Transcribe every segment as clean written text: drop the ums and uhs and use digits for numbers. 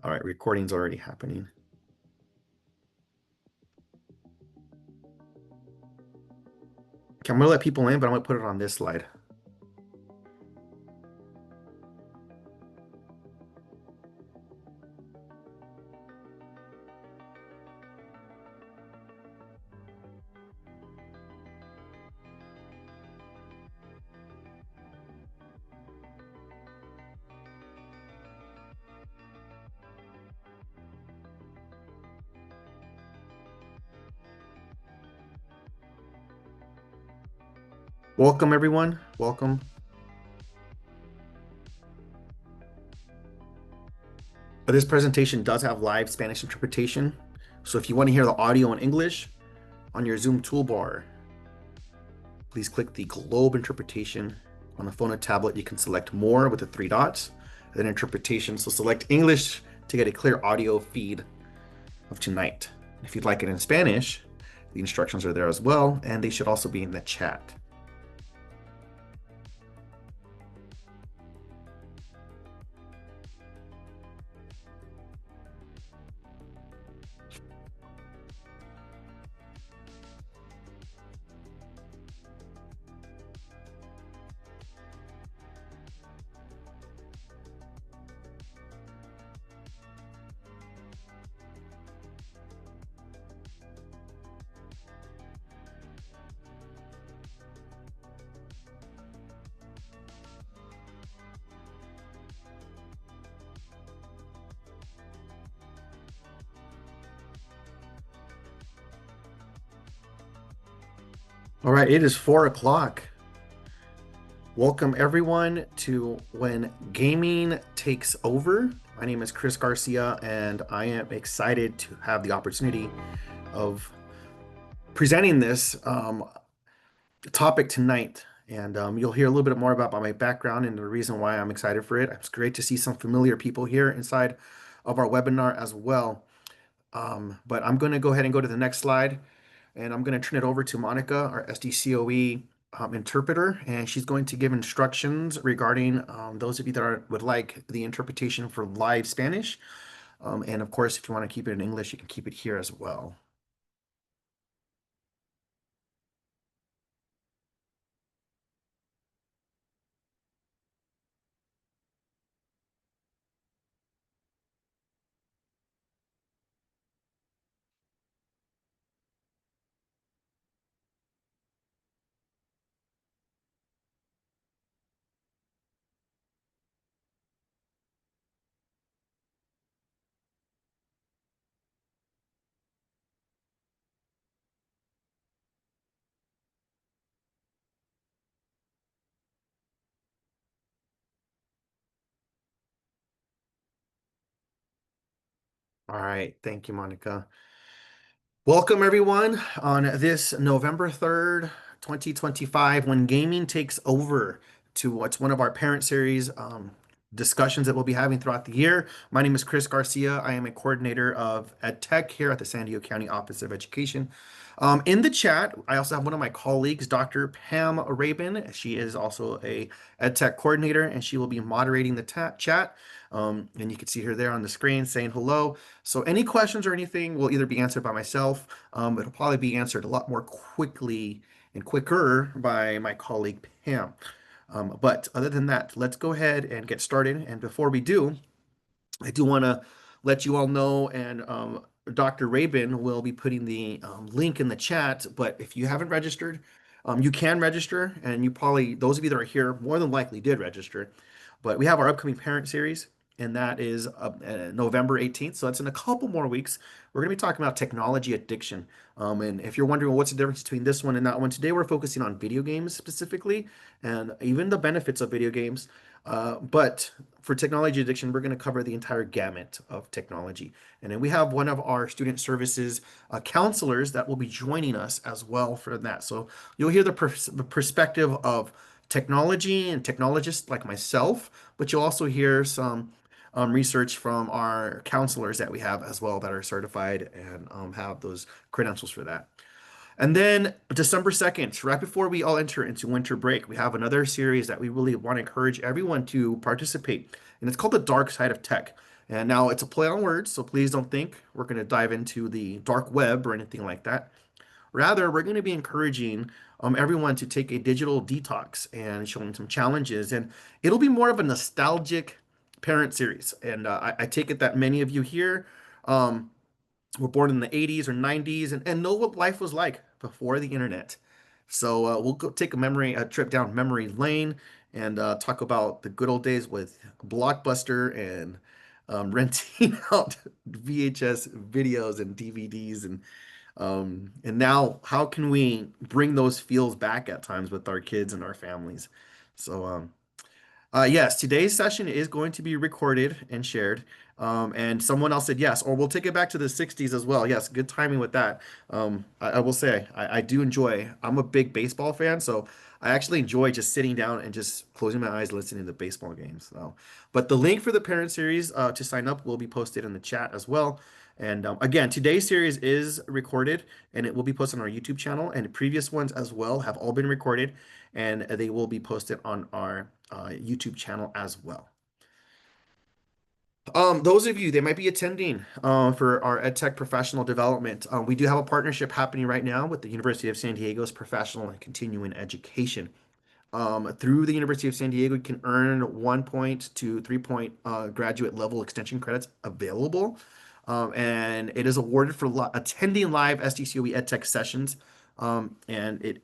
All right, recording's already happening. Okay, I'm gonna let people in, but I'm gonna put it on this slide. Welcome, everyone. Welcome. This presentation does have live Spanish interpretation. So if you want to hear the audio in English on your Zoom toolbar, please click the globe interpretation. On the phone or tablet, you can select more with the three dots, then interpretation. So select English to get a clear audio feed of tonight. If you'd like it in Spanish, the instructions are there as well, and they should also be in the chat. All right, it is 4 o'clock. Welcome everyone to When Gaming Takes Over. My name is Chris Garcia, and I am excited to have the opportunity of presenting this topic tonight. And you'll hear a little bit more about my background and the reason why I'm excited for it. It's great to see some familiar people here inside of our webinar as well. But I'm going to go ahead and go to the next slide. And I'm going to turn it over to Monica, our SDCOE interpreter, and she's going to give instructions regarding those of you that would like the interpretation for live Spanish. And of course, if you want to keep it in English, you can keep it here as well. All right. Thank you, Monica. Welcome, everyone, on this November 3rd, 2025, when gaming takes over to what's one of our parent series discussions that we'll be having throughout the year. My name is Chris Garcia. I am a coordinator of EdTech here at the San Diego County Office of Education. In the chat, I also have one of my colleagues, Dr. Pam Rabin. She is also a EdTech coordinator, and she will be moderating the chat. And you can see her there on the screen saying hello. So any questions or anything will either be answered by myself. It'll probably be answered a lot more quickly and quicker by my colleague Pam. But other than that, let's go ahead and get started. And before we do, I do want to let you all know, and Dr. Rabin will be putting the link in the chat. But if you haven't registered, you can register, and you probably, those of you that are here, more than likely did register. But we have our upcoming parent series, and that is November 18th. So that's in a couple more weeks. We're going to be talking about technology addiction. And if you're wondering, well, what's the difference between this one and that one, today we're focusing on video games specifically, and even the benefits of video games. But for technology addiction, we're going to cover the entire gamut of technology. And then we have one of our student services counselors that will be joining us as well for that. So you'll hear the perspective of technology and technologists like myself, but you'll also hear some research from our counselors that we have as well that are certified and have those credentials for that. And then December 2nd, right before we all enter into winter break, we have another series that we really want to encourage everyone to participate. And it's called The Dark Side of Tech. And now it's a play on words, so please don't think we're going to dive into the dark web or anything like that. Rather, we're going to be encouraging everyone to take a digital detox and showing some challenges. And it'll be more of a nostalgic parent series. And I take it that many of you here um, were born in the 80s or 90s and know what life was like before the internet. So we'll go take a trip down memory lane and talk about the good old days with Blockbuster and renting out VHS videos and DVDs and now, how can we bring those feels back at times with our kids and our families? So, yes, today's session is going to be recorded and shared. And someone else said yes, or we'll take it back to the 60s as well. Yes, good timing with that. I will say, I do enjoy, I'm a big baseball fan, so I actually enjoy just sitting down and just closing my eyes, listening to baseball games. So, but the link for the parent series to sign up will be posted in the chat as well. And again, today's series is recorded and it will be posted on our YouTube channel, and previous ones as well have all been recorded and they will be posted on our YouTube channel as well. Those of you that might be attending for our EdTech professional development, we do have a partnership happening right now with the University of San Diego's Professional and Continuing Education. Through the University of San Diego, you can earn 1 point to 3 point graduate level extension credits available. And it is awarded for attending live SDCOE EdTech sessions. And it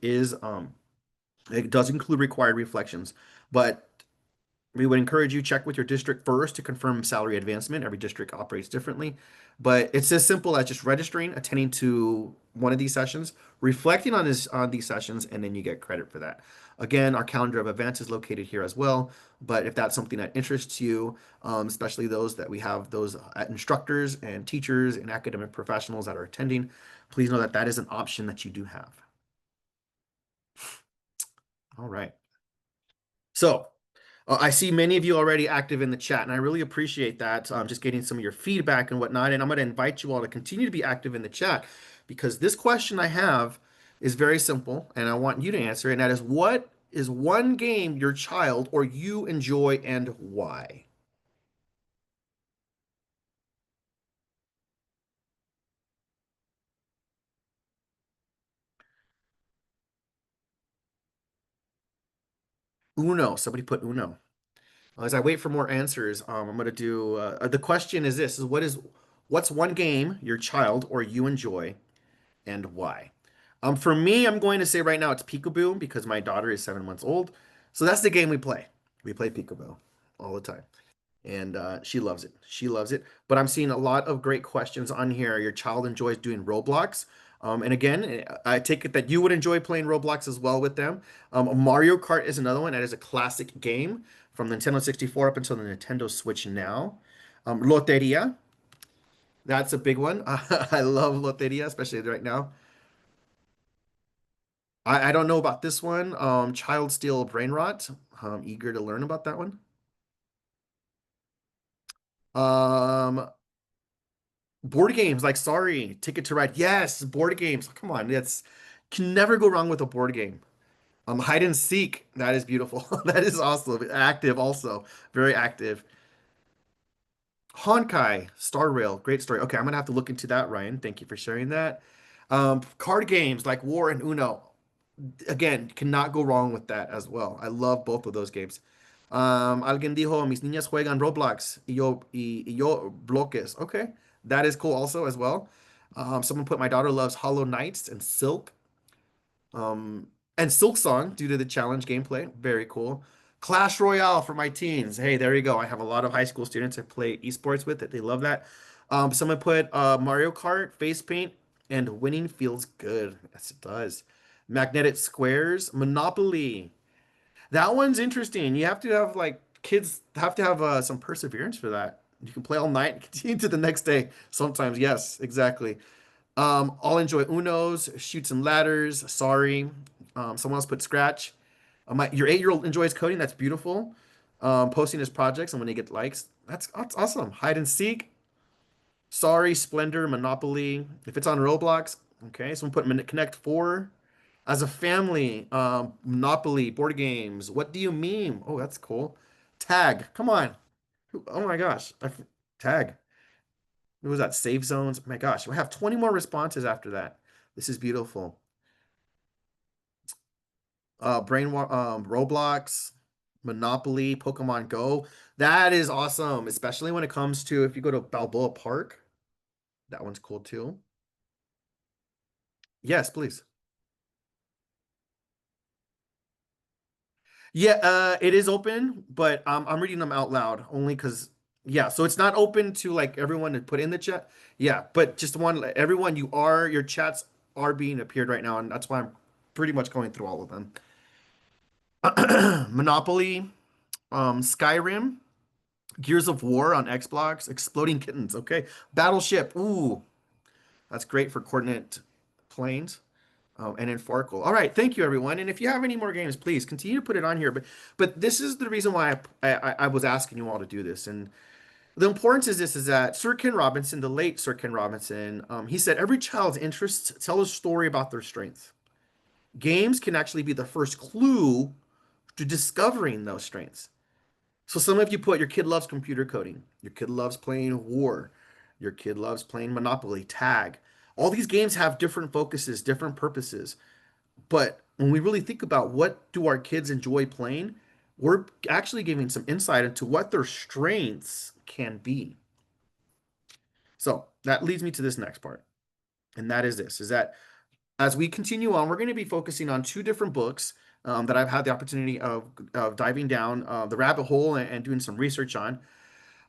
does include required reflections, but we would encourage you check with your district first to confirm salary advancement. Every district operates differently, but it's as simple as just registering, attending to one of these sessions, reflecting on these sessions, and then you get credit for that. Again, our calendar of events is located here as well. But if that's something that interests you, especially those that we have those instructors and teachers and academic professionals that are attending, please know that that is an option that you do have. All right. So I see many of you already active in the chat, and I really appreciate that. Just getting some of your feedback and whatnot. And I'm going to invite you all to continue to be active in the chat because this question I have is very simple, and I want you to answer it. And that is, what is one game your child or you enjoy and why? Uno. Somebody put Uno. As I wait for more answers, I'm going to do the question is this: is what's one game your child or you enjoy and why? For me, I'm going to say right now it's Peekaboo because my daughter is 7 months old. So that's the game we play. We play Peekaboo all the time. And she loves it. She loves it. But I'm seeing a lot of great questions on here. Your child enjoys doing Roblox. And again, I take it that you would enjoy playing Roblox as well with them. Mario Kart is another one that is a classic game from Nintendo 64 up until the Nintendo Switch now. Loteria, that's a big one. I love Loteria, especially right now. I don't know about this one. Child Steal Brain Rot. I'm eager to learn about that one. Um, Board games like Sorry, Ticket to Ride. Yes, board games. Come on, it's can never go wrong with a board game. Hide and Seek. That is beautiful. That is awesome. Active also. Very active. Honkai, Star Rail. Great story. Okay, I'm gonna have to look into that, Ryan. Thank you for sharing that. Card games like War and Uno. Again, cannot go wrong with that as well. I love both of those games. Alguien dijo, mis niñas juegan Roblox y yo bloques. Okay, that is cool also as well. Someone put my daughter loves Hollow Knights and Silk. Um, and Silk Song due to the challenge gameplay. Very cool. Clash Royale for my teens. Hey, there you go. I have a lot of high school students I play esports with it. They love that. Someone put Mario Kart, Face Paint, and winning feels good. Yes, it does. Magnetic Squares, Monopoly. That one's interesting. You have to have like kids have to have some perseverance for that. You can play all night and continue to the next day. Sometimes, yes, exactly. I'll enjoy Unos, Shoots and Ladders. Sorry. Someone else put Scratch. Your 8-year-old enjoys coding. That's beautiful. Posting his projects and when they get likes. That's awesome. Hide and Seek. Sorry, Splendor, Monopoly. If it's on Roblox, okay. Someone put Connect 4. As a family, Monopoly, board games. What do you mean? Oh, that's cool. Tag. Come on. Oh my gosh. Tag. What was that? Save zones. Oh my gosh, we have 20 more responses after that. This is beautiful. Roblox, Monopoly, Pokemon Go. That is awesome, especially when it comes to if you go to Balboa Park. That one's cool too. Yes, please. Yeah, it is open, but I'm reading them out loud only because yeah, so it's not open to like everyone to put in the chat. Yeah, but just one everyone your chats are being appeared right now, and that's why I'm pretty much going through all of them. Monopoly, Skyrim, Gears of War on Xbox, Exploding Kittens. Okay, Battleship. Ooh, that's great for coordinate planes. And in Farkle. All right, thank you everyone. And if you have any more games, please continue to put it on here. But this is the reason why I was asking you all to do this. And the importance is this is that Sir Ken Robinson, the late Sir Ken Robinson, he said every child's interests tell a story about their strengths. Games can actually be the first clue to discovering those strengths. So some of you put your kid loves computer coding, your kid loves playing War, your kid loves playing Monopoly, Tag. All these games have different focuses, different purposes. But when we really think about what do our kids enjoy playing, we're actually giving some insight into what their strengths can be. So that leads me to this next part. And that is this, is that as we continue on, we're going to be focusing on two different books that I've had the opportunity of diving down the rabbit hole and doing some research on.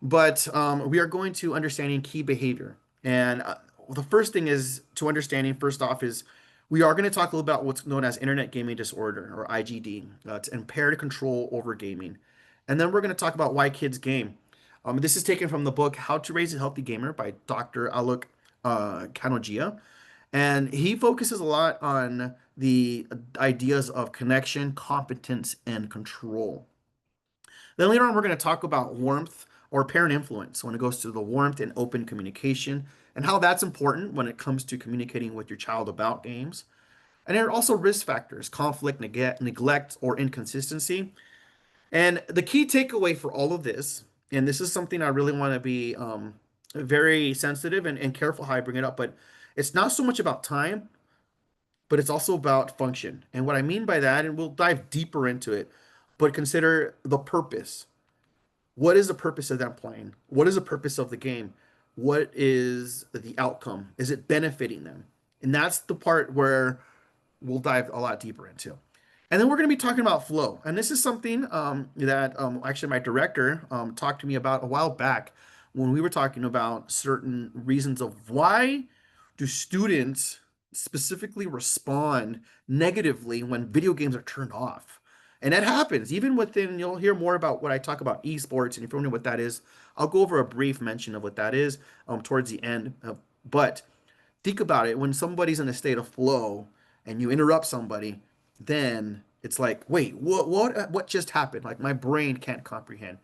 But we are going to understanding key behavior. And the first thing is to understanding, first off, is we are going to talk a little about what's known as internet gaming disorder or IGD. It's impaired control over gaming. And then we're going to talk about why kids game. This is taken from the book How to Raise a Healthy Gamer by Dr. Alok Kanogia. And he focuses a lot on the ideas of connection, competence, and control. Then later on, we're going to talk about warmth or parent influence when it goes to the warmth and open communication and how that's important when it comes to communicating with your child about games. And there are also risk factors, conflict, neglect, or inconsistency. And the key takeaway for all of this, and this is something I really want to be very sensitive and careful how I bring it up, but it's not so much about time, but it's also about function. And what I mean by that, and we'll dive deeper into it, but consider the purpose. What is the purpose of them playing? What is the purpose of the game? What is the outcome? Is it benefiting them? And that's the part where we'll dive a lot deeper into. And then we're going to be talking about flow. And this is something that actually my director talked to me about a while back when we were talking about certain reasons of why do students specifically respond negatively when video games are turned off. And that happens even within, you'll hear more about what I talk about esports. And if you don't know what that is, I'll go over a brief mention of what that is towards the end. But think about it when somebody's in a state of flow and you interrupt somebody, then it's like, wait, what just happened? Like my brain can't comprehend.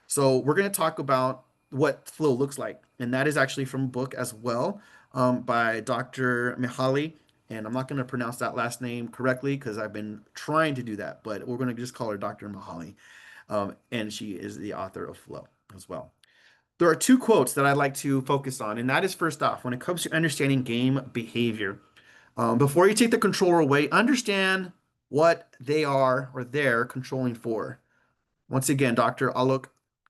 So we're going to talk about what flow looks like, and that is actually from a book as well by Dr. Mihaly. And I'm not going to pronounce that last name correctly because I've been trying to do that, but we're going to just call her Dr. Mihaly. And she is the author of Flow as well. There are two quotes that I'd like to focus on, and that is first off, when it comes to understanding game behavior, before you take the controller away, understand what they are or they're controlling for. Once again, Dr. Alok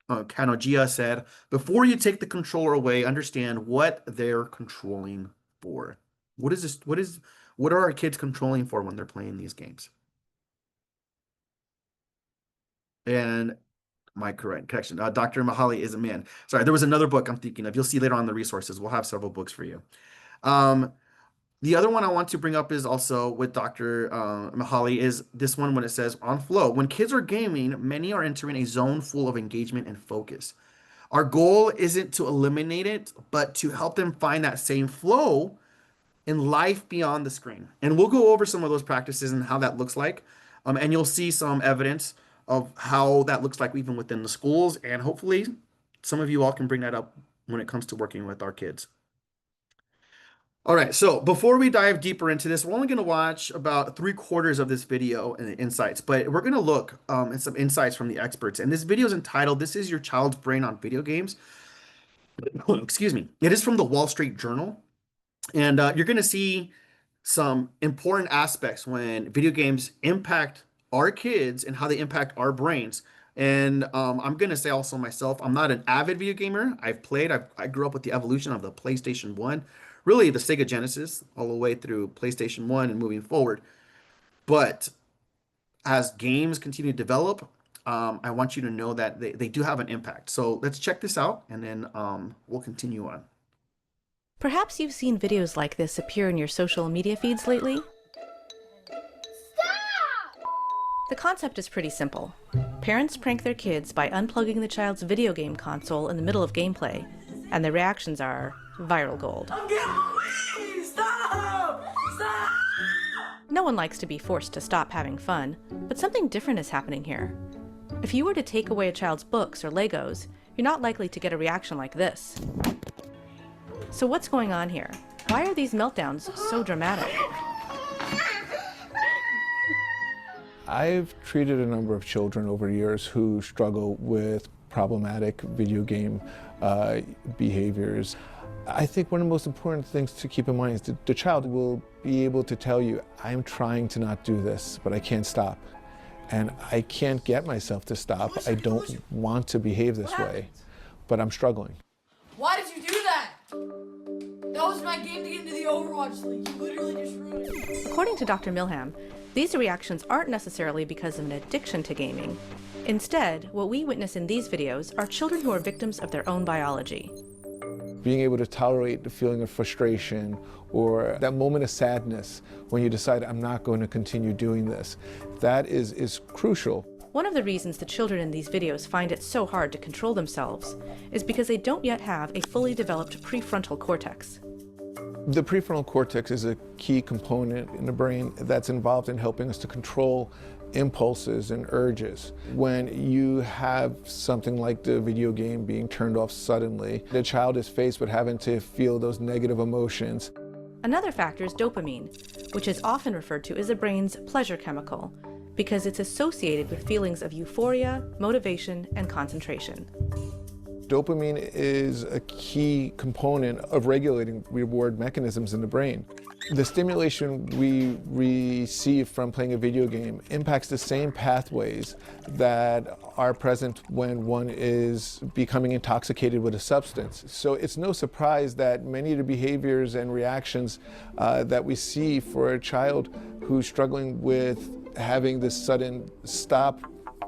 Kanogia said, before you take the controller away, understand what they're controlling for. What is this? What are our kids controlling for when they're playing these games? And my correct correction. Dr. Mihaly is a man. Sorry, there was another book I'm thinking of. You'll see later on in the resources. We'll have several books for you. The other one I want to bring up is also with Dr. Mihaly is this one when it says on flow. When kids are gaming, many are entering a zone full of engagement and focus. Our goal isn't to eliminate it, but to help them find that same flow in life beyond the screen. And we'll go over some of those practices and how that looks like. And you'll see some evidence of how that looks like even within the schools. And hopefully some of you all can bring that up when it comes to working with our kids. All right, so before we dive deeper into this, we're only going to watch about 3/4 of this video and the insights, but we're going to look at some insights from the experts. And this video is entitled, This is Your Child's Brain on Video Games. Excuse me. It is from the Wall Street Journal. And you're going to see some important aspects when video games impact our kids and how they impact our brains. And I'm going to say also myself, I'm not an avid video gamer. I grew up with the evolution of the PlayStation 1, really the Sega Genesis, all the way through PlayStation 1 and moving forward. But as games continue to develop, I want you to know that they do have an impact. So let's check this out and then we'll continue on. Perhaps you've seen videos like this appear in your social media feeds lately. The concept is pretty simple. Parents prank their kids by unplugging the child's video game console in the middle of gameplay, and the reactions are viral gold. I'm getting away! Stop! Stop! No one likes to be forced to stop having fun, but something different is happening here. If you were to take away a child's books or Legos, you're not likely to get a reaction like this. So what's going on here? Why are these meltdowns so dramatic? I've treated a number of children over years who struggle with problematic video game behaviors. I think one of the most important things to keep in mind is that the child will be able to tell you, I'm trying to not do this, but I can't stop. And I can't get myself to stop. I don't want to behave this way, but I'm struggling. Why did you do that? That was my game to get into the Overwatch League. You literally just ruined it. According to Dr. Milham, these reactions aren't necessarily because of an addiction to gaming. Instead, what we witness in these videos are children who are victims of their own biology. Being able to tolerate the feeling of frustration or that moment of sadness when you decide, I'm not going to continue doing this, that is crucial. One of the reasons the children in these videos find it so hard to control themselves is because they don't yet have a fully developed prefrontal cortex. The prefrontal cortex is a key component in the brain that's involved in helping us to control impulses and urges. When you have something like the video game being turned off suddenly, the child is faced with having to feel those negative emotions. Another factor is dopamine, which is often referred to as the brain's pleasure chemical, because it's associated with feelings of euphoria, motivation, and concentration. Dopamine is a key component of regulating reward mechanisms in the brain. The stimulation we receive from playing a video game impacts the same pathways that are present when one is becoming intoxicated with a substance. So it's no surprise that many of the behaviors and reactions that we see for a child who's struggling with having this sudden stop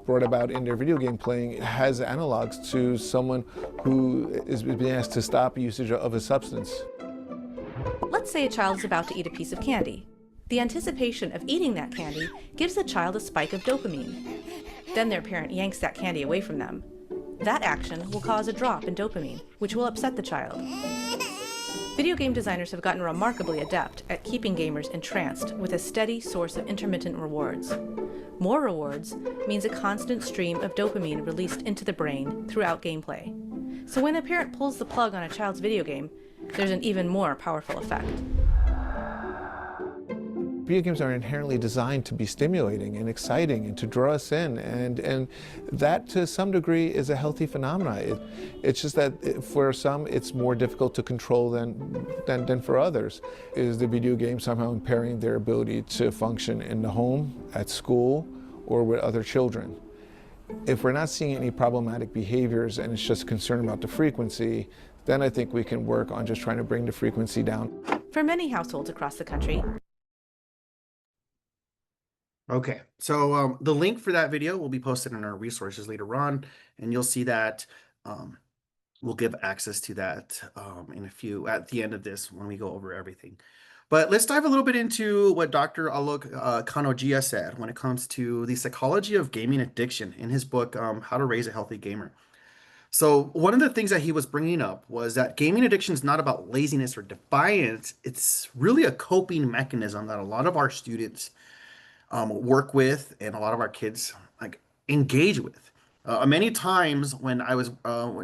brought about in their video game playing has analogs to someone who is being asked to stop usage of a substance. Let's say a child is about to eat a piece of candy. The anticipation of eating that candy gives the child a spike of dopamine. Then their parent yanks that candy away from them. That action will cause a drop in dopamine, which will upset the child. Video game designers have gotten remarkably adept at keeping gamers entranced with a steady source of intermittent rewards. More rewards means a constant stream of dopamine released into the brain throughout gameplay. So when a parent pulls the plug on a child's video game, there's an even more powerful effect. Video games are inherently designed to be stimulating and exciting and to draw us in, and that to some degree is a healthy phenomenon. It's just that for some it's more difficult to control than for others. Is the video game somehow impairing their ability to function in the home, at school, or with other children? If we're not seeing any problematic behaviors and it's just concern about the frequency, then I think we can work on just trying to bring the frequency down. For many households across the country. Okay, so the link for that video will be posted in our resources later on, and you'll see that we'll give access to that at the end of this when we go over everything. But let's dive a little bit into what Dr. Alok Kanogia said when it comes to the psychology of gaming addiction in his book, How to Raise a Healthy Gamer. So one of the things that he was bringing up was that gaming addiction is not about laziness or defiance. It's really a coping mechanism that a lot of our students work with and a lot of our kids like engage with. Many times when I was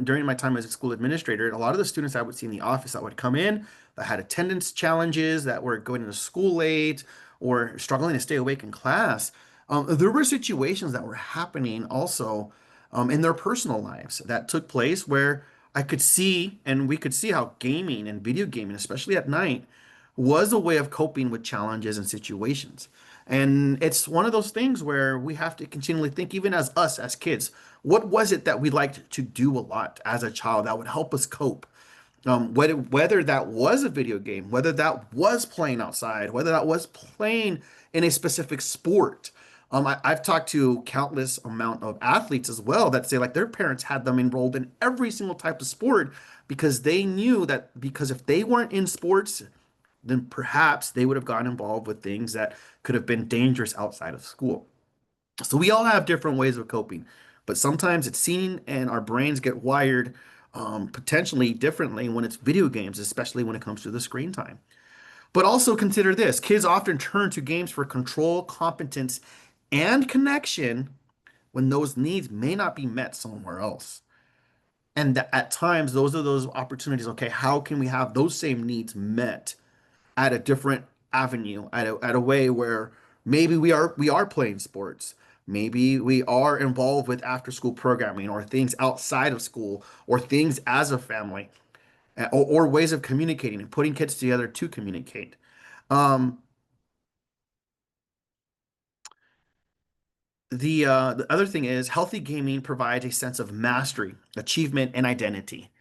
during my time as a school administrator, a lot of the students I would see in the office that would come in that had attendance challenges, that were going to school late or struggling to stay awake in class, there were situations that were happening also in their personal lives that took place where I could see, and we could see how gaming and video gaming, especially at night, was a way of coping with challenges and situations. And it's one of those things where we have to continually think, even as us as kids, what was it that we liked to do a lot as a child that would help us cope? Whether that was a video game, whether that was playing outside, whether that was playing in a specific sport. I've talked to countless amount of athletes as well that say like their parents had them enrolled in every single type of sport because they knew that because if they weren't in sports, then perhaps they would have gotten involved with things that could have been dangerous outside of school. So we all have different ways of coping, but sometimes it's seen and our brains get wired potentially differently when it's video games, especially when it comes to the screen time. But also consider this, kids often turn to games for control, competence, and connection when those needs may not be met somewhere else. And at times, those are those opportunities. Okay, how can we have those same needs met at a different avenue, at a way where maybe we are playing sports, maybe we are involved with after school programming or things outside of school or things as a family, or ways of communicating and putting kids together to communicate. Um, the other thing is healthy gaming provides a sense of mastery, achievement, and identity.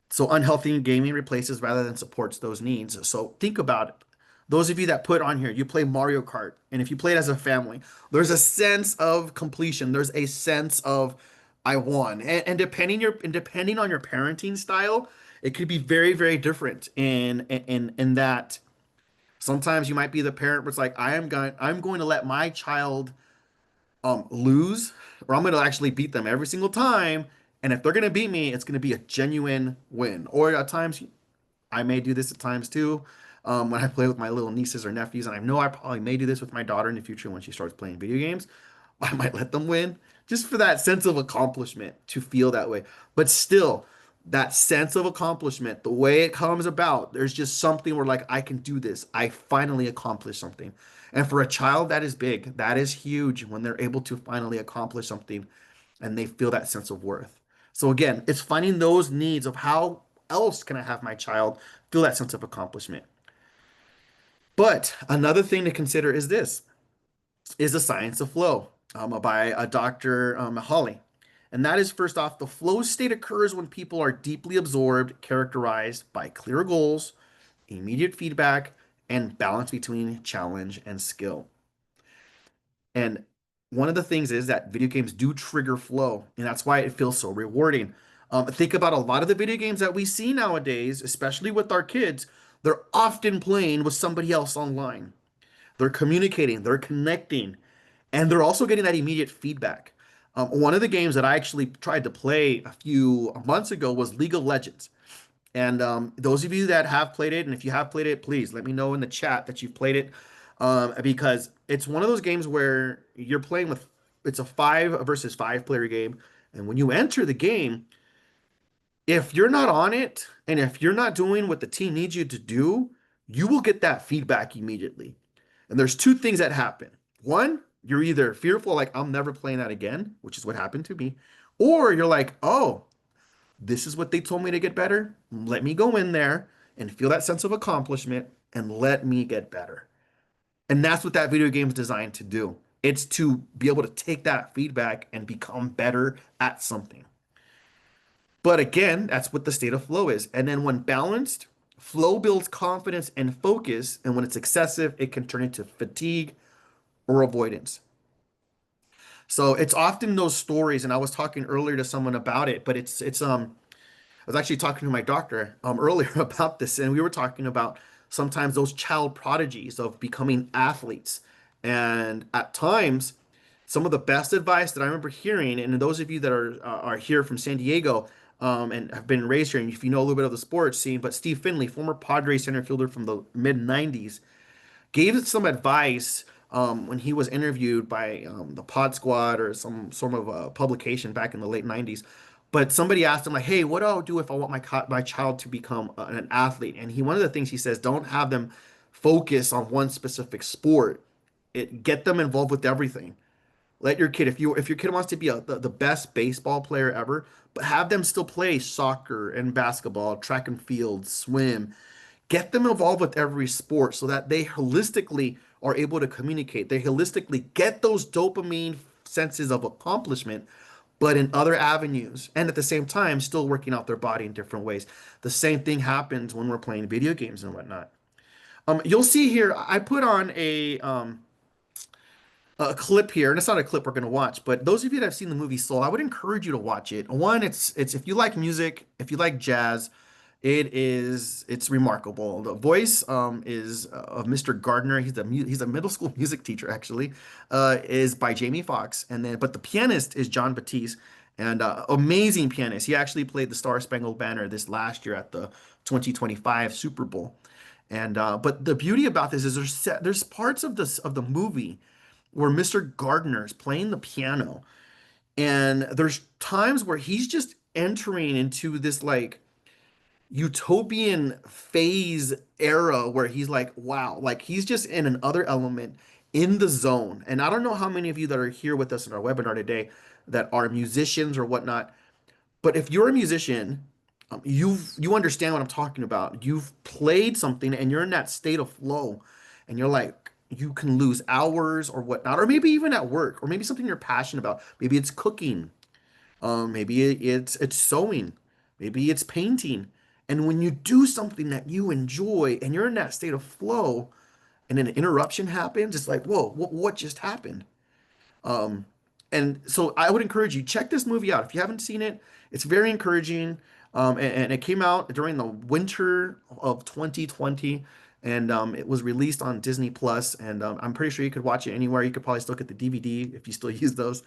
So unhealthy gaming replaces rather than supports those needs. So think about it. Those of you that put on here, you play Mario Kart, and if you play it as a family, there's a sense of completion. There's a sense of I won. And depending on your parenting style, it could be very, very different in that sometimes you might be the parent where it's like, I'm going to let my child lose, or I'm going to actually beat them every single time. And if they're going to beat me, it's going to be a genuine win. Or at times, I may do this at times too, when I play with my little nieces or nephews. And I know I probably may do this with my daughter in the future when she starts playing video games. I might let them win just for that sense of accomplishment to feel that way. But still, that sense of accomplishment, the way it comes about, there's just something where like I can do this. I finally accomplished something. And for a child, that is big. That is huge when they're able to finally accomplish something and they feel that sense of worth. So again, it's finding those needs of how else can I have my child feel that sense of accomplishment. But another thing to consider is this is the science of flow by Dr. Holly. And that is first off, the flow state occurs when people are deeply absorbed, characterized by clear goals, immediate feedback, and balance between challenge and skill. And one of the things is that video games do trigger flow, and that's why it feels so rewarding. Think about a lot of the video games that we see nowadays, especially with our kids, they're often playing with somebody else online. They're communicating, they're connecting, and they're also getting that immediate feedback. One of the games that I actually tried to play a few months ago was League of Legends. And those of you that have played it, and if you have played it, please let me know in the chat that you've played it, because it's one of those games where you're playing with, it's a 5 versus 5 player game. And when you enter the game, if you're not on it, and if you're not doing what the team needs you to do, you will get that feedback immediately. And there's two things that happen. One, you're either fearful, like, I'm never playing that again, which is what happened to me, or you're like, oh, this is what they told me to get better. Let me go in there and feel that sense of accomplishment and let me get better. And that's what that video game is designed to do. It's to be able to take that feedback and become better at something. But again, that's what the state of flow is. And then when balanced, flow builds confidence and focus. And when it's excessive, it can turn into fatigue or avoidance. So it's often those stories, and I was talking earlier to someone about it, but I was actually talking to my doctor earlier about this, and we were talking about sometimes those child prodigies of becoming athletes. And at times, some of the best advice that I remember hearing, and those of you that are here from San Diego, and have been raised here, and if you know a little bit of the sports scene, but Steve Finley, former Padres center fielder from the mid 90s, gave some advice when he was interviewed by the Pod Squad or some sort of a publication back in the late 90s. But somebody asked him like, "Hey, what do I do if I want my child to become an athlete?" And one of the things he says, don't have them focus on one specific sport. Get them involved with everything. Let your kid, if your kid wants to be the best baseball player ever, but have them still play soccer and basketball, track and field, swim. Get them involved with every sport so that they holistically are able to communicate. They holistically get those dopamine senses of accomplishment, but in other avenues, and at the same time, still working out their body in different ways. The same thing happens when we're playing video games and whatnot. You'll see here, I put on a clip here, and it's not a clip we're going to watch, but those of you that have seen the movie Soul, I would encourage you to watch it. One, it's if you like music, if you like jazz, it's remarkable. The voice is of Mr. Gardner. He's a middle school music teacher actually. Is by Jamie Foxx, and then but the pianist is John Batiste, and amazing pianist. He actually played the Star Spangled Banner this last year at the 2025 Super Bowl. And but the beauty about this is there's parts of the movie where Mr. Gardner is playing the piano, and there's times where he's just entering into this like utopian phase era where he's like, wow, like he's just in another element in the zone. And I don't know how many of you that are here with us in our webinar today that are musicians or whatnot, but if you're a musician, you understand what I'm talking about. You've played something and you're in that state of flow, and you're like you can lose hours or whatnot, or maybe even at work, or maybe something you're passionate about. Maybe it's cooking, maybe it's sewing, maybe it's painting. And when you do something that you enjoy and you're in that state of flow, and an interruption happens, it's like, whoa, what just happened? Um, and so I would encourage you, check this movie out. If you haven't seen it, it's very encouraging. And it came out during the winter of 2020, and it was released on Disney Plus. And I'm pretty sure you could watch it anywhere. You could probably still get the DVD if you still use those.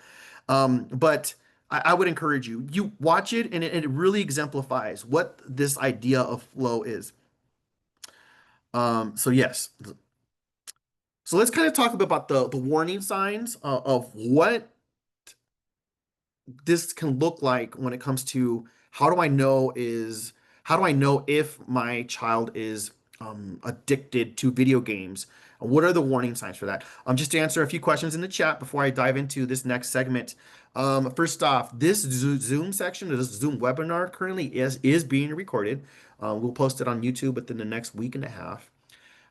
But I would encourage you, you watch it, and it really exemplifies what this idea of flow is. So yes. So let's kind of talk about the warning signs of what this can look like when it comes to how do I know if my child is addicted to video games? What are the warning signs for that? Just to answer a few questions in the chat before I dive into this next segment. First off, this Zoom section, this Zoom webinar currently is being recorded. We'll post it on YouTube within the next week and a half.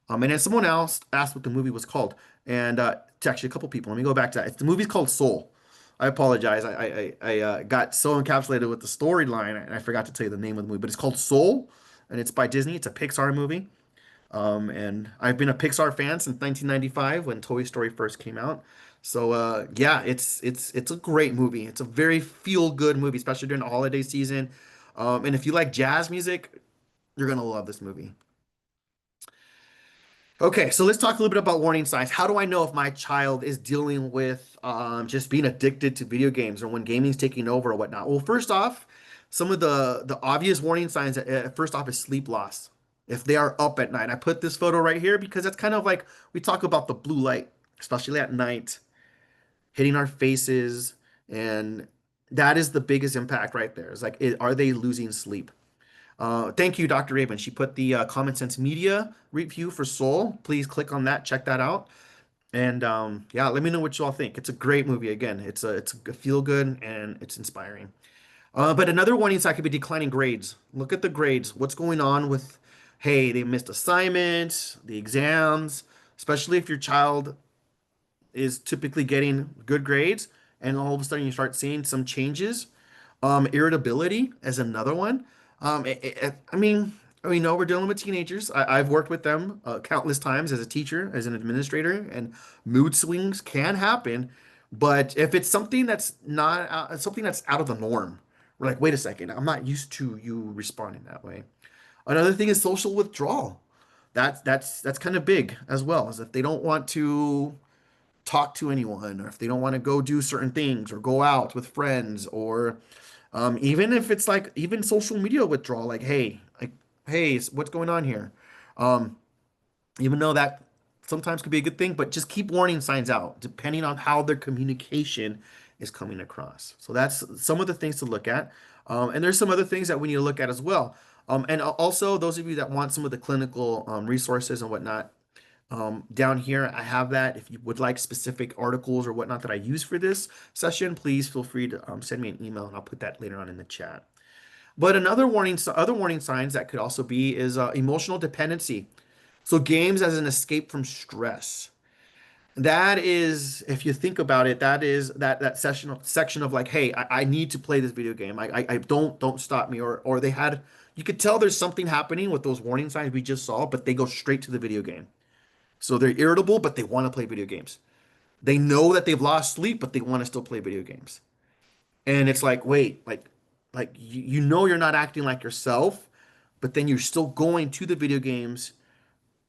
And then someone else asked what the movie was called, and it's actually a couple people. Let me go back to that. The movie's called Soul. I apologize. I got so encapsulated with the storyline, and I forgot to tell you the name of the movie. But it's called Soul, and it's by Disney. It's a Pixar movie. And I've been a Pixar fan since 1995 when Toy Story first came out. So yeah, it's a great movie. It's a very feel-good movie, especially during the holiday season. And if you like jazz music, you're gonna love this movie. Okay, so let's talk a little bit about warning signs. How do I know if my child is dealing with just being addicted to video games, or when gaming's taking over or whatnot? Well, first off, some of the obvious warning signs, first off, is sleep loss. If they are up at night. I put this photo right here because that's kind of like we talk about the blue light, especially at night, hitting our faces, and that is the biggest impact right there. It's like, are they losing sleep? Thank you, Dr. Raven. She put the Common Sense Media review for Soul. Please click on that, check that out. And yeah, let me know what you all think. It's a great movie. Again, it's a feel good and it's inspiring. But another warning sign could be declining grades. Look at the grades. What's going on with, hey, they missed assignments, the exams, especially if your child is typically getting good grades, and all of a sudden you start seeing some changes. Irritability is another one. I mean, we know we're dealing with teenagers. I've worked with them countless times as a teacher, as an administrator, and mood swings can happen. But if it's something that's not something that's out of the norm, we're like, wait a second, I'm not used to you responding that way. Another thing is social withdrawal. That's kind of big as well, as if they don't want to talk to anyone, or if they don't want to go do certain things or go out with friends, or even if it's like even social media withdrawal, like, hey, what's going on here? Um, Even though that sometimes could be a good thing, but just keep warning signs out depending on how their communication is coming across. So that's some of the things to look at. And there's some other things that we need to look at as well. And also those of you that want some of the clinical resources and whatnot, Down here, I have that. If you would like specific articles or whatnot that I use for this session, please feel free to send me an email and I'll put that later on in the chat. But other warning signs that could also be is emotional dependency. So games as an escape from stress. That is, if you think about it, that is that section of like, hey, I need to play this video game. I don't stop me. Or they had, you could tell there's something happening with those warning signs we just saw, but they go straight to the video game. So they're irritable, but they want to play video games. They know that they've lost sleep, but they want to still play video games. And it's like, wait, like you know you're not acting like yourself, but then you're still going to the video games.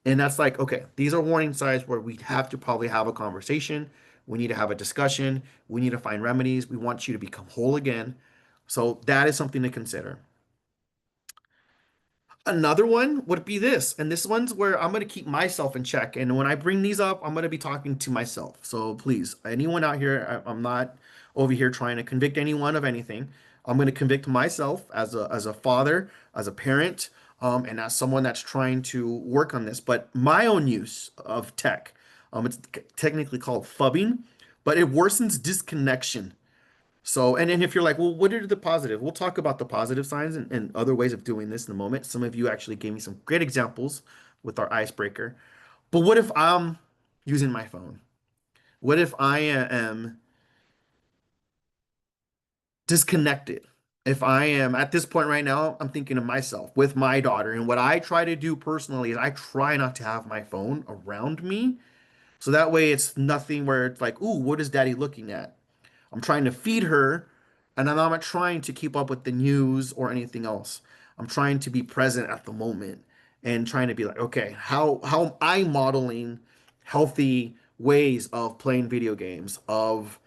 And that's like, okay, these are warning signs where we have to probably have a conversation. We need to have a discussion. We need to find remedies. We want you to become whole again. So that is something to consider. Another one would be this, and this one's where I'm going to keep myself in check. And when I bring these up, I'm going to be talking to myself. So please, anyone out here, I'm not over here trying to convict anyone of anything. I'm going to convict myself as a father, as a parent, and as someone that's trying to work on this. But my own use of tech, it's technically called phubbing, but it worsens disconnection. So, and then if you're like, well, what are the positive? We'll talk about the positive signs and other ways of doing this in a moment. Some of you actually gave me some great examples with our icebreaker. But what if I'm using my phone? What if I am disconnected? If I am at this point right now, I'm thinking of myself with my daughter. And what I try to do personally is I try not to have my phone around me. So that way it's nothing where it's like, ooh, what is daddy looking at? I'm trying to feed her, and I'm not trying to keep up with the news or anything else. I'm trying to be present at the moment and trying to be like, okay, how am I modeling healthy ways of playing video games, of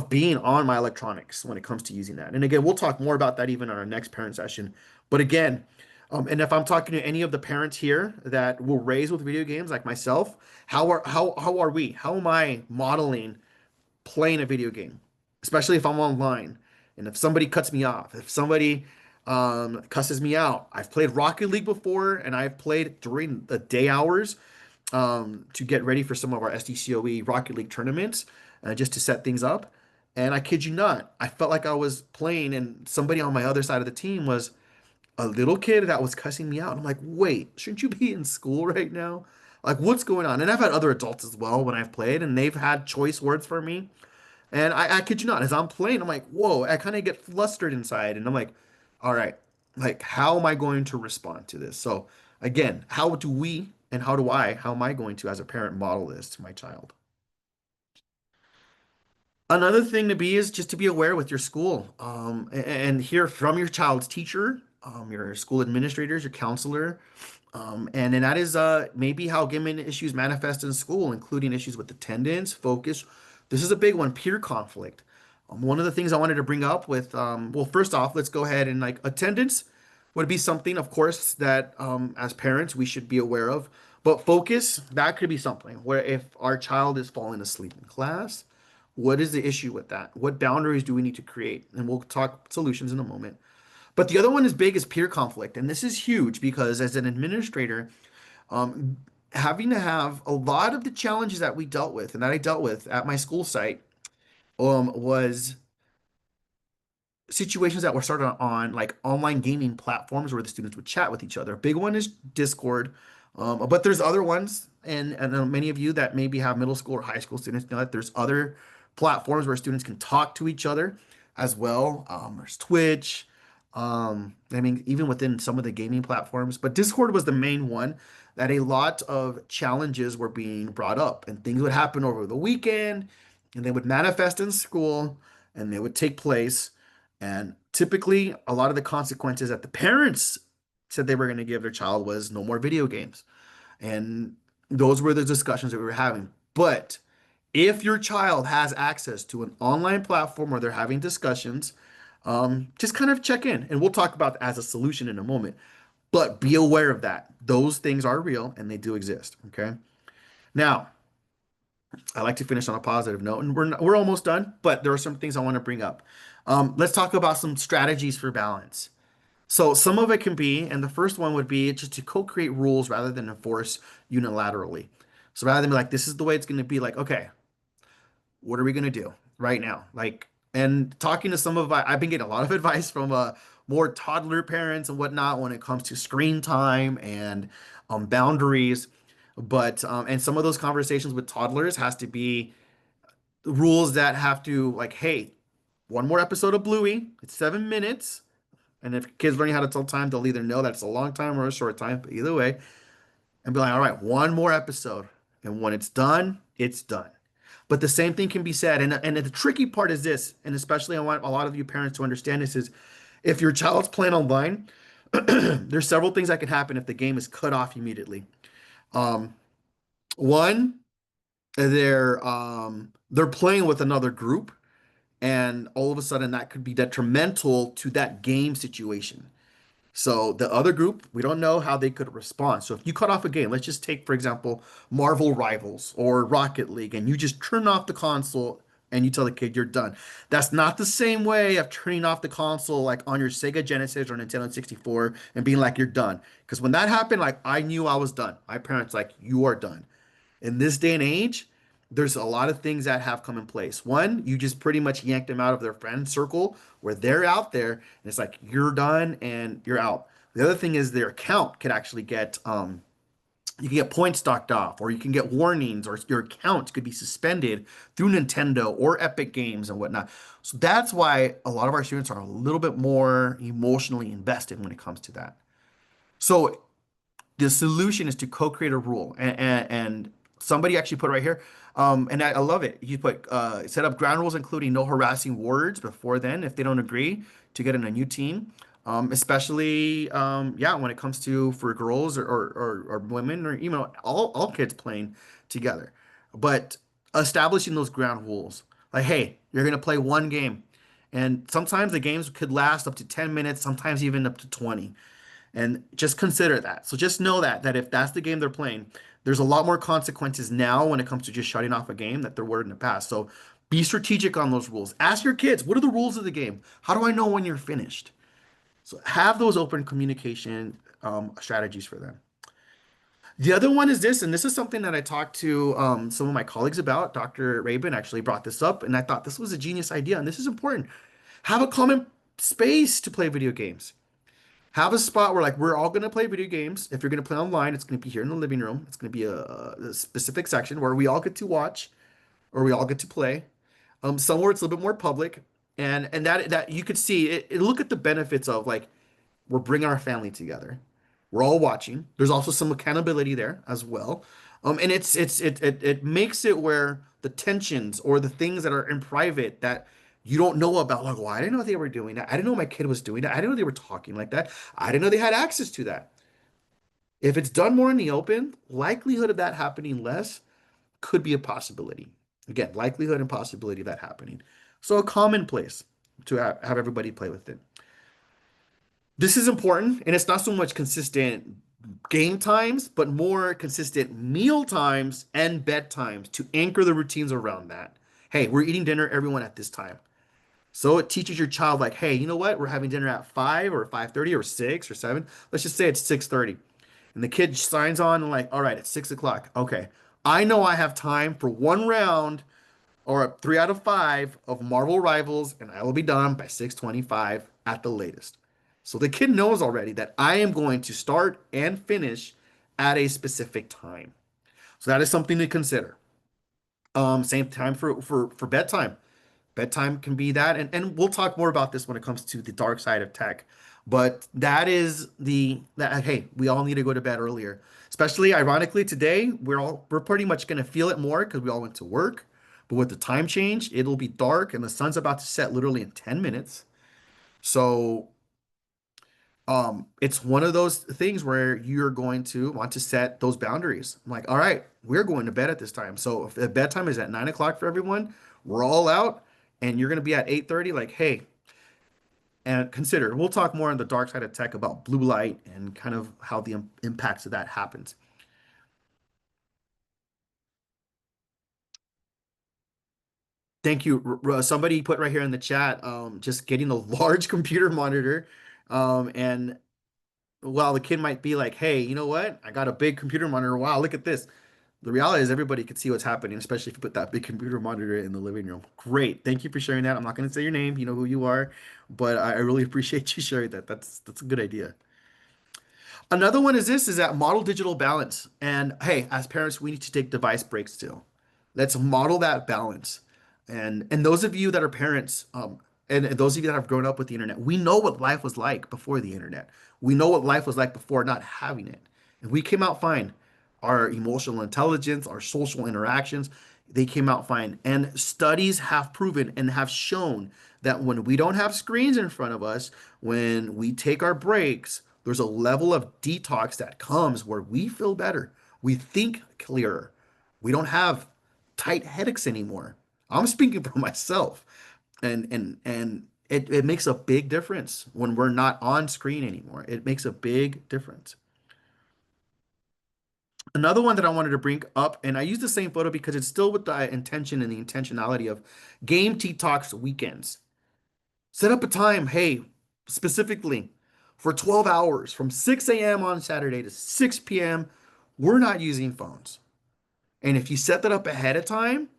being on my electronics when it comes to using that. And again, we'll talk more about that even on our next parent session. But again, and if I'm talking to any of the parents here that were raised with video games like myself, how are we? How am I modeling playing a video game, especially if I'm online and if somebody cuts me off, if somebody cusses me out? I've played Rocket League before, and I've played during the day hours to get ready for some of our SDCOE Rocket League tournaments, just to set things up. And I kid you not, I felt like I was playing, and somebody on my other side of the team was a little kid that was cussing me out. I'm like, wait, shouldn't you be in school right now? Like, what's going on? And I've had other adults as well when I've played, and they've had choice words for me. And I kid you not, as I'm playing, I'm like, whoa, I kind of get flustered inside. And I'm like, all right, like, how am I going to respond to this? So, again, how do we and how am I going to, as a parent, model this to my child? Another thing to be is just to be aware with your school, and hear from your child's teacher, your school administrators, your counselor, and then that is maybe how gaming issues manifest in school, including issues with attendance, focus. This is a big one, peer conflict. One of the things I wanted to bring up with, well, first off, let's go ahead and like attendance would be something, of course, that as parents we should be aware of. But focus, that could be something where if our child is falling asleep in class, what is the issue with that? What boundaries do we need to create? And we'll talk solutions in a moment. But the other one is big is peer conflict. And this is huge because as an administrator, um, having to have a lot of the challenges that we dealt with and that I dealt with at my school site was situations that were started on like online gaming platforms where the students would chat with each other. A big one is Discord, but there's other ones, and many of you that maybe have middle school or high school students know that there's other platforms where students can talk to each other as well. There's Twitch. I mean, even within some of the gaming platforms, but Discord was the main one that a lot of challenges were being brought up, and things would happen over the weekend, and they would manifest in school, and they would take place. And typically, a lot of the consequences that the parents said they were going to give their child was no more video games. And those were the discussions that we were having. But if your child has access to an online platform where they're having discussions, just kind of check in. And we'll talk about as a solution in a moment. But be aware of that. Those things are real and they do exist. Okay. Now, I like to finish on a positive note, and we're almost done, but there are some things I want to bring up. Let's talk about some strategies for balance. So some of it can be, and the first one would be just to co-create rules rather than enforce unilaterally. So rather than be like, this is the way it's going to be, like, okay, what are we going to do right now? Like, and talking to some of, I've been getting a lot of advice from more toddler parents and whatnot when it comes to screen time and boundaries. But, and some of those conversations with toddlers has to be rules that have to, like, hey, one more episode of Bluey, it's 7 minutes. And if kids learning how to tell time, they'll either know that it's a long time or a short time, but either way, and be like, all right, one more episode. And when it's done, it's done. But the same thing can be said. And the tricky part is this, and especially I want a lot of you parents to understand this, is if your child's playing online, there's several things that can happen if the game is cut off immediately. Um, One, they're playing with another group, and all of a sudden that could be detrimental to that game situation. So the other group, we don't know how they could respond. So if you cut off a game, let's just take, for example, Marvel Rivals or Rocket League, and you just turn off the console and you tell the kid you're done. That's not the same way of turning off the console like on your Sega Genesis or Nintendo 64 and being like, you're done. Because when that happened, like I knew I was done. My parents like, you are done. In this day and age, there's a lot of things that have come in place. One, you just pretty much yanked them out of their friend circle where they're out there, and it's like you're done and you're out. The other thing is their account could actually get you can get points docked off, or you can get warnings, or your account could be suspended through Nintendo or Epic Games and whatnot. So that's why a lot of our students are a little bit more emotionally invested when it comes to that. So the solution is to co-create a rule, and somebody actually put it right here, and I love it. You put set up ground rules including no harassing words before then if they don't agree to get in a new team, especially yeah, when it comes to for girls or women, or all kids playing together. But establishing those ground rules, like, hey, you're gonna play one game, and sometimes the games could last up to 10 minutes, sometimes even up to 20. And just consider that. So just know that if that's the game they're playing, there's a lot more consequences now when it comes to just shutting off a game that there were in the past. So be strategic on those rules. Ask your kids, what are the rules of the game? How do I know when you're finished? So have those open communication strategies for them. The other one is this, and this is something that I talked to some of my colleagues about. Dr. Rabin actually brought this up, and I thought this was a genius idea, and this is important. Have a common space to play video games. Have a spot where, like, we're all gonna play video games. If you're gonna play online, it's gonna be here in the living room. It's gonna be a specific section where we all get to watch or we all get to play. Somewhere it's a little bit more public, and that you could see it. Look at the benefits of, like, we're bringing our family together. We're all watching. There's also some accountability there as well. And it makes it where the tensions or the things that are in private that you don't know about, like, well, I didn't know they were doing that. I didn't know my kid was doing that. I didn't know they were talking like that. I didn't know they had access to that. If it's done more in the open, likelihood of that happening less could be a possibility. Again, likelihood and possibility of that happening. So a common place to have everybody play with it. This is important, and it's not so much consistent game times, but more consistent meal times and bedtimes to anchor the routines around that. Hey, we're eating dinner, everyone, at this time. So it teaches your child, like, hey, you know what? We're having dinner at 5 or 5:30 or 6 or 7. Let's just say it's 6:30. And the kid signs on and, like, all right, it's 6 o'clock. Okay. I know I have time for one round or 3 out of 5 of Marvel Rivals, and I will be done by 6:25 at the latest. So the kid knows already that I am going to start and finish at a specific time. So that is something to consider. Same time for bedtime. Bedtime can be that, and we'll talk more about this when it comes to the dark side of tech. But that is that, hey, we all need to go to bed earlier. Especially ironically today, we're pretty much gonna feel it more because we all went to work. But with the time change, it'll be dark and the sun's about to set literally in 10 minutes. So it's one of those things where you're going to want to set those boundaries. I'm like, all right, we're going to bed at this time. So if the bedtime is at 9 o'clock for everyone, we're all out, and you're going to be at 8:30, like, hey, and consider, we'll talk more on the dark side of tech about blue light and kind of how the impacts of that happens. Thank you. Somebody put right here in the chat, just getting a large computer monitor. And while the kid might be like, hey, you know what? I got a big computer monitor. Wow, look at this. The reality is everybody can see what's happening, especially if you put that big computer monitor in the living room. Great. Thank you for sharing that. I'm not going to say your name. You know who you are, but I really appreciate you sharing that. That's a good idea. Another one is this is that model digital balance. And hey, as parents, we need to take device breaks too. Let's model that balance. And those of you that are parents, and those of you that have grown up with the internet, we know what life was like before the internet. We know what life was like before not having it. And we came out fine. Our emotional intelligence, our social interactions, they came out fine. And studies have proven and have shown that when we don't have screens in front of us, when we take our breaks, there's a level of detox that comes where we feel better. We think clearer. We don't have tight headaches anymore. I'm speaking for myself. And it makes a big difference when we're not on screen anymore. It makes a big difference. Another one that I wanted to bring up, and I use the same photo because it's still with the intention and the intentionality of game detox weekends. Set up a time, hey, specifically for 12 hours from 6 a.m. on Saturday to 6 p.m. We're not using phones. And if you set that up ahead of time,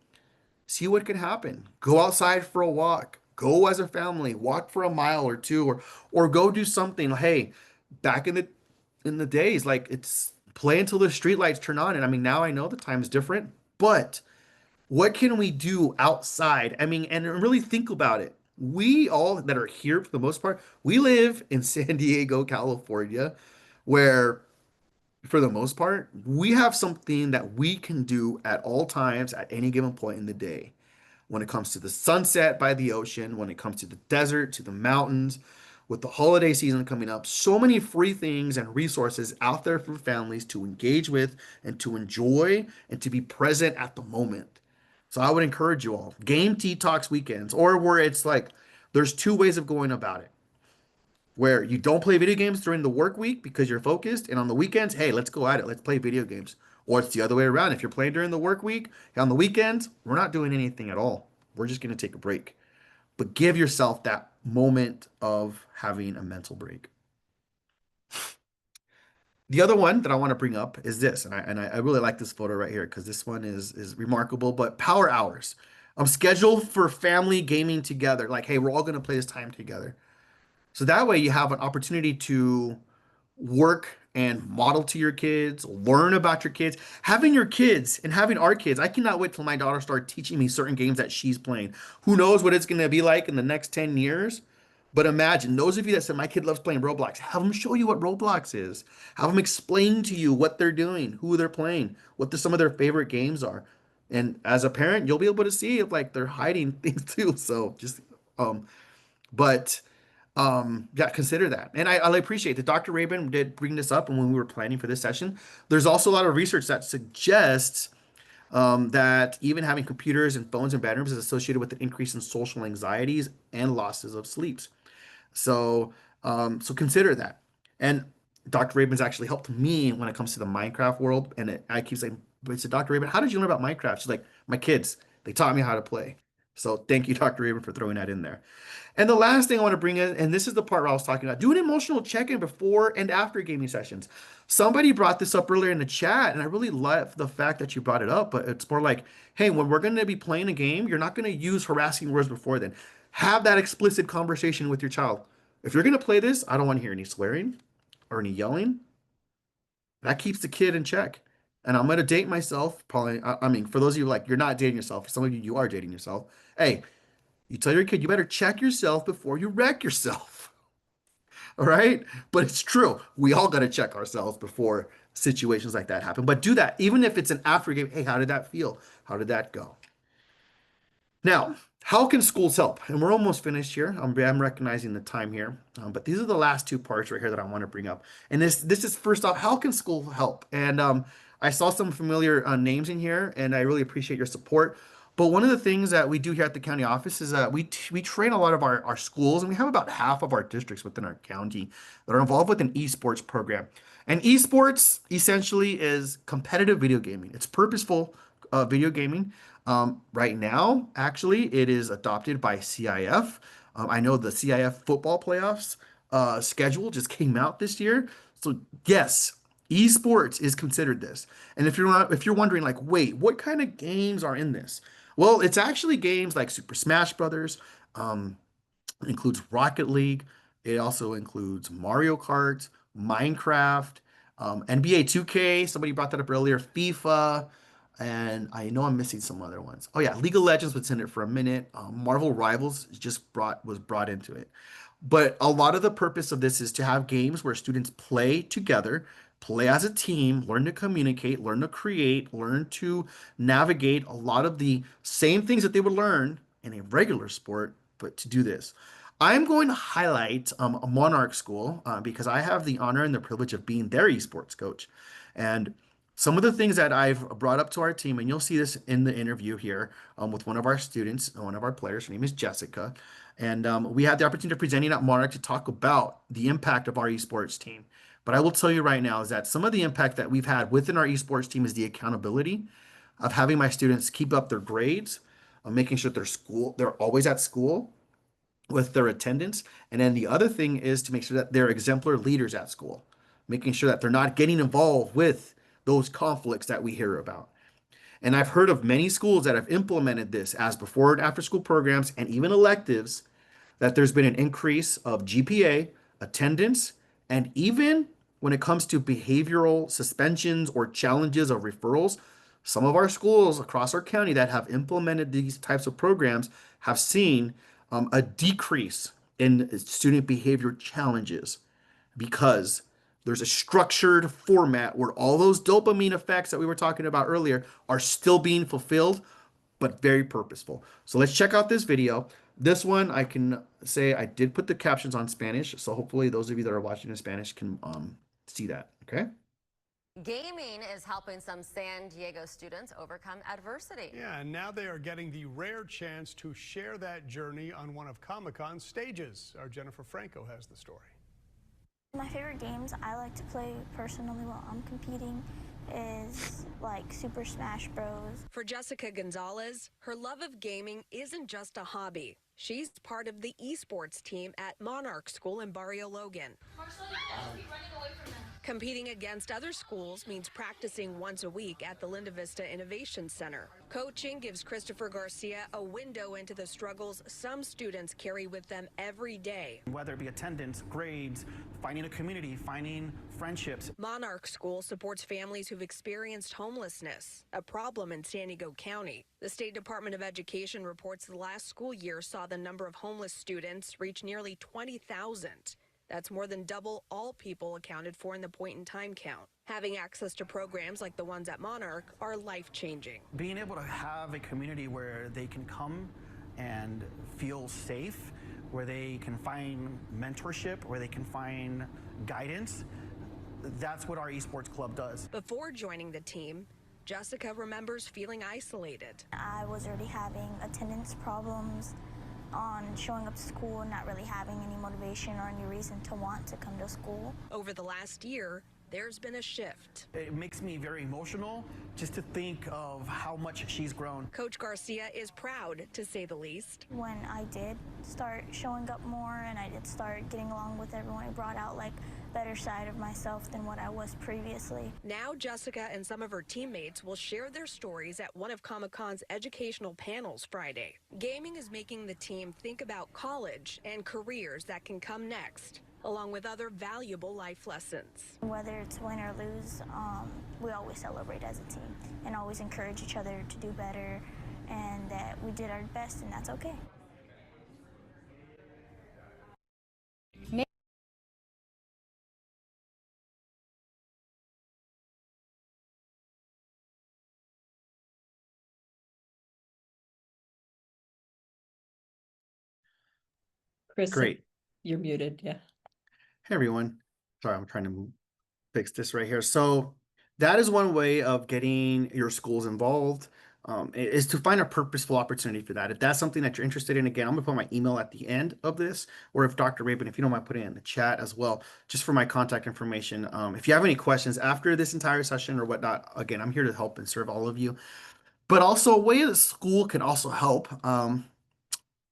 see what can happen. Go outside for a walk. Go as a family, walk for a mile or two, or go do something. Hey, back in the days, like it's play until the streetlights turn on. And I mean, now I know the time is different, but what can we do outside? I mean, and really think about it. We all that are here for the most part, we live in San Diego, California, where for the most part, we have something that we can do at all times at any given point in the day. When it comes to the sunset by the ocean, when it comes to the desert, to the mountains, with the holiday season coming up, so many free things and resources out there for families to engage with and to enjoy and to be present at the moment. So I would encourage you all, game detox weekends, or where it's like there's two ways of going about it. Where you don't play video games during the work week because you're focused, and on the weekends, hey, let's go at it. Let's play video games. Or it's the other way around. If you're playing during the work week, on the weekends, we're not doing anything at all. We're just going to take a break. But give yourself that moment of having a mental break. The other one that I want to bring up is this, and I really like this photo right here because this one is remarkable. But power hours, I'm scheduled for family gaming together. Like, hey, we're all going to play this time together. So that way you have an opportunity to work and model to your kids, learn about your kids. Having your kids and having our kids, I cannot wait till my daughter starts teaching me certain games that she's playing. Who knows what it's going to be like in the next 10 years? But imagine those of you that said, my kid loves playing Roblox, have them show you what Roblox is. Have them explain to you what they're doing, who they're playing, what some of their favorite games are. And as a parent, you'll be able to see if like they're hiding things too. So just, but yeah, consider that. And I appreciate that Dr. Rabin did bring this up, and when we were planning for this session, there's also a lot of research that suggests that even having computers and phones in bedrooms is associated with an increase in social anxieties and losses of sleeps. So so consider that. And Dr. Rabin's actually helped me when it comes to the Minecraft world. And I keep saying, but I said, Dr. Rabin, how did you learn about Minecraft? She's like, my kids, they taught me how to play. So thank you, Dr. Rabin, for throwing that in there. And the last thing I want to bring in, and this is the part where I was talking about, do an emotional check-in before and after gaming sessions. Somebody brought this up earlier in the chat, and I really love the fact that you brought it up, but it's more like, hey, when we're going to be playing a game, you're not going to use harassing words before then. Have that explicit conversation with your child. If you're going to play this, I don't want to hear any swearing or any yelling. That keeps the kid in check. And I'm going to date myself, probably. I mean, for those of you like, you're not dating yourself. For some of you, you are dating yourself. Hey, you tell your kid, you better check yourself before you wreck yourself. All right? But it's true. We all got to check ourselves before situations like that happen. But do that. Even if it's an after game, hey, how did that feel? How did that go? Now, how can schools help? And we're almost finished here. I'm recognizing the time here. But these are the last two parts right here that I want to bring up. And this is first off, how can school help? And I saw some familiar names in here, and I really appreciate your support. But one of the things that we do here at the county office is that we train a lot of our schools, and we have about half of our districts within our county that are involved with an esports program. And esports essentially is competitive video gaming. It's purposeful video gaming. Right now, actually, it is adopted by CIF. I know the CIF football playoffs schedule just came out this year. So yes, Esports is considered this. And if you're wondering like, wait, what kind of games are in this? Well, it's actually games like Super Smash Brothers. Um, it includes Rocket League. It also includes Mario Kart, Minecraft, NBA 2K. Somebody brought that up earlier. FIFA, and I know I'm missing some other ones. Oh yeah, League of Legends was in it for a minute. Marvel Rivals was brought into it. But a lot of the purpose of this is to have games where students play together, play as a team, learn to communicate, learn to create, learn to navigate a lot of the same things that they would learn in a regular sport, but to do this. I'm going to highlight a Monarch School because I have the honor and the privilege of being their esports coach. And some of the things that I've brought up to our team, and you'll see this in the interview here with one of our students, one of our players. Her name is Jessica. And we had the opportunity of presenting at Monarch to talk about the impact of our esports team. But I will tell you right now is that some of the impact that we've had within our esports team is the accountability of having my students keep up their grades, of making sure they're always at school with their attendance. And then the other thing is to make sure that they're exemplar leaders at school, making sure that they're not getting involved with those conflicts that we hear about. And I've heard of many schools that have implemented this as before and after school programs and even electives, that there's been an increase of GPA, attendance, and even when it comes to behavioral suspensions or challenges of referrals, some of our schools across our county that have implemented these types of programs have seen a decrease in student behavior challenges because there's a structured format where all those dopamine effects that we were talking about earlier are still being fulfilled, but very purposeful. So let's check out this video. This one, I can say I did put the captions on Spanish, so hopefully those of you that are watching in Spanish can see that, okay? Gaming is helping some San Diego students overcome adversity. Yeah, and now they are getting the rare chance to share that journey on one of Comic-Con's stages. Our Jennifer Franco has the story. My favorite games I like to play personally while I'm competing is like Super Smash Bros. For Jessica Gonzalez, her love of gaming isn't just a hobby. She's part of the esports team at Monarch School in Barrio Logan. Competing against other schools means practicing once a week at the Linda Vista Innovation Center. Coaching gives Christopher Garcia a window into the struggles some students carry with them every day. Whether it be attendance, grades, finding a community, finding friendships. Monarch School supports families who've experienced homelessness, a problem in San Diego County. The State Department of Education reports the last school year saw the number of homeless students reach nearly 20,000. That's more than double all people accounted for in the point-in-time count. Having access to programs like the ones at Monarch are life-changing. Being able to have a community where they can come and feel safe, where they can find mentorship, where they can find guidance, that's what our esports club does. Before joining the team, Jessica remembers feeling isolated. I was already having attendance problems on showing up to school and not really having any motivation or any reason to want to come to school. Over the last year, there's been a shift. It makes me very emotional just to think of how much she's grown. Coach Garcia is proud, to say the least. When I did start showing up more and I did start getting along with everyone, it brought out like better side of myself than what I was previously. Now Jessica and some of her teammates will share their stories at one of Comic-Con's educational panels Friday. Gaming is making the team think about college and careers that can come next, along with other valuable life lessons. Whether it's win or lose, we always celebrate as a team and always encourage each other to do better and that we did our best and that's okay. Chris, Great. you're muted. Yeah. Hey everyone. Sorry, I'm trying to fix this right here. So that is one way of getting your schools involved, is to find a purposeful opportunity for that. If that's something that you're interested in, again, I'm gonna put my email at the end of this, or if Dr. Rabin, if you don't mind putting it in the chat as well, just for my contact information. If you have any questions after this entire session or whatnot, again, I'm here to help and serve all of you. But also a way that school can also help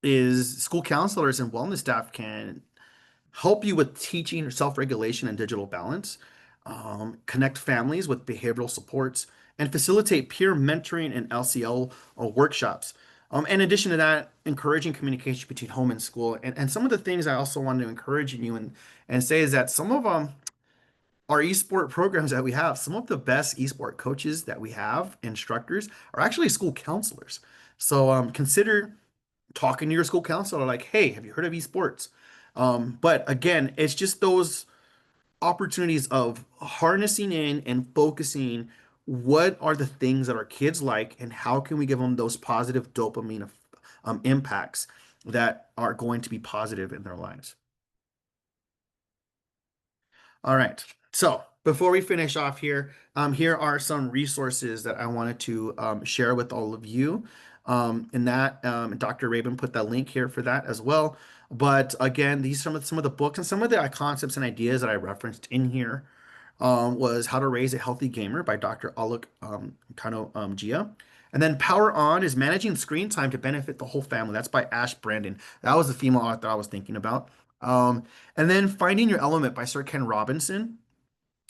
is school counselors and wellness staff can help you with teaching self-regulation and digital balance. connect families with behavioral supports, and facilitate peer mentoring and LCL workshops. In addition to that, encouraging communication between home and school. And some of the things I also wanted to encourage you and say is that some of our esport programs that we have, some of the best esport coaches that we have, instructors, are actually school counselors. So consider talking to your school counselor, like, hey, have you heard of esports? But again, it's just those opportunities of harnessing in and focusing what are the things that our kids like and how can we give them those positive dopamine impacts that are going to be positive in their lives. All right. So before we finish off here, here are some resources that I wanted to share with all of you. And that Dr. Rabin put that link here for that as well. But again, these are some of the books and some of the concepts and ideas that I referenced in here was How to Raise a Healthy Gamer by Dr. Alok Kano Gia. And then Power On is Managing Screen Time to Benefit the Whole Family. That's by Ash Brandon. That was the female author I was thinking about. And then Finding Your Element by Sir Ken Robinson.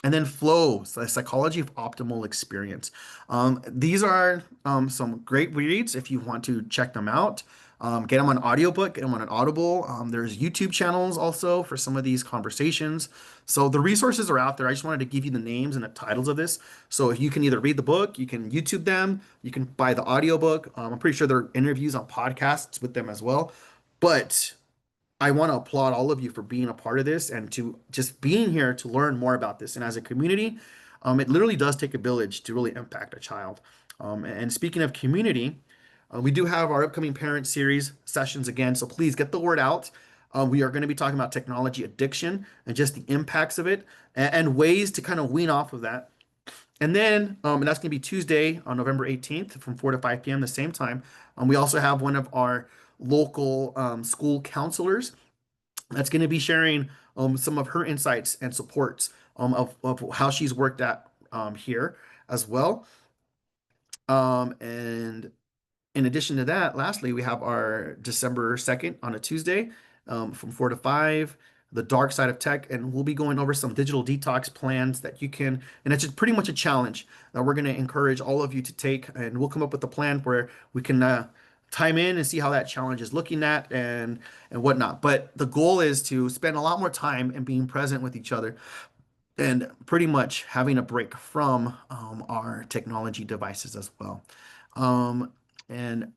And then Flow, The Psychology of Optimal Experience. These are some great reads if you want to check them out. Get them on audiobook, get them on an Audible. There's YouTube channels also for some of these conversations. So the resources are out there. I just wanted to give you the names and the titles of this. So if you can either read the book, you can YouTube them, you can buy the audiobook. I'm pretty sure there are interviews on podcasts with them as well. But I want to applaud all of you for being a part of this and to just being here to learn more about this. And as a community, it literally does take a village to really impact a child. And speaking of community, we do have our upcoming parent series sessions again, so please get the word out. We are going to be talking about technology addiction and just the impacts of it and ways to kind of wean off of that. And then, and that's going to be Tuesday on November 18th from 4 to 5 p.m. the same time. We also have one of our local school counselors that's going to be sharing some of her insights and supports of how she's worked at here as well. And in addition to that, lastly, we have our December 2nd on a Tuesday from 4 to 5, The Dark Side of Tech, and we'll be going over some digital detox plans that you can, and it's just pretty much a challenge that we're going to encourage all of you to take, and we'll come up with a plan where we can time in and see how that challenge is looking at and whatnot. But the goal is to spend a lot more time and being present with each other and pretty much having a break from our technology devices as well. And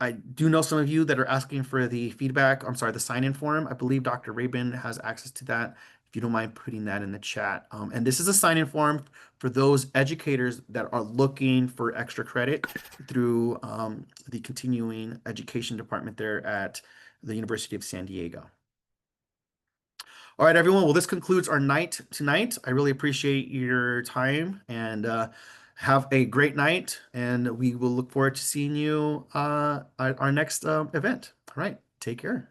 I do know some of you that are asking for the feedback. I'm sorry, the sign-in form. I believe Dr. Rabin has access to that. If you don't mind putting that in the chat. And this is a sign-in form for those educators that are looking for extra credit through the continuing education department there at the University of San Diego. All right, everyone. Well, this concludes our night tonight. I really appreciate your time and have a great night. And we will look forward to seeing you at our next event. All right. Take care.